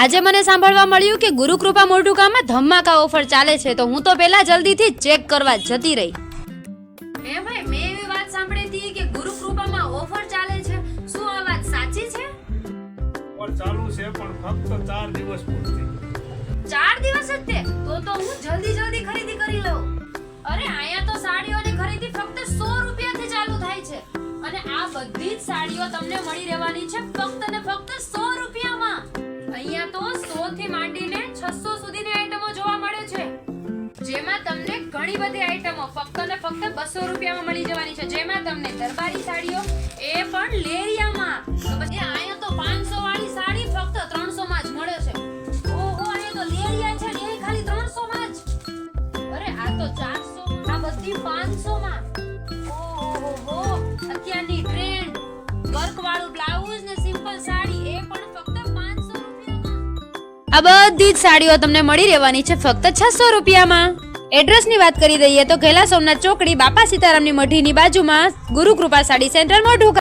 આજે મને સાંભળવા મળ્યું કે ગુરુકૃપા મોઢુકામાં ધમાકા ઓફર ચાલે છે, તો હું તો પેલા જલ્દીથી ચેક કરવા જતી રહી. ભાઈ, મેં એવી વાત સાંભળી હતી કે ગુરુકૃપામાં ઓફર ચાલે છે. શું આ વાત સાચી છે? ઓફર ચાલુ છે પણ ફક્ત 4 દિવસ પૂરતી. 4 દિવસ જ તે? તો હું જલ્દી ખરીદી કરી લઉં. અરે અહીંયા તો સાડીઓની ખરીદી ફક્ત 100 રૂપિયાથી ચાલુ થાય છે અને આ બધી જ સાડીઓ તમને મળી રહેવાની છે ફક્ત ને ફક્ત 100 રૂપિયામાં. અહીંયા તો 100 થી માંડીને 600 સુધીની આઈટમો જોવા મળે છે, જેમાં તમને ઘણી બધી આઈટમો ફક્ત ને ફક્ત 200 રૂપિયામાં મળી જવાની છે, જેમાં તમને દરબારી સાડીઓ એ પણ લેરિયામાં. તો પછી અહીંયા તો 500 વાળી સાડી ફક્ત 300 માં જ મળે છે. ઓહો, અહીંયા તો લેરિયા છે ને એ ખાલી 300 માં જ. અરે આ તો 400, આ બધી 500 માં. ઓહો, અત્યારની ટ્રેન્ડ વર્ક વાળું બ્લાઉઝ ને સિમ્પલ સાડી એ પણ ફક્ત 500 રૂપિયામાં. આ બધી જ સાડીઓ તમને મળી રહેવાની છે ફક્ત 600 રૂપિયામાં. એડ્રેસની વાત કરી દઈએ તો ઘેલા સોમનાથ ચોકડી બાપા સીતારામની મઢીની બાજુમાં ગુરુકૃપા સાડી સેન્ટર મોઢુકા.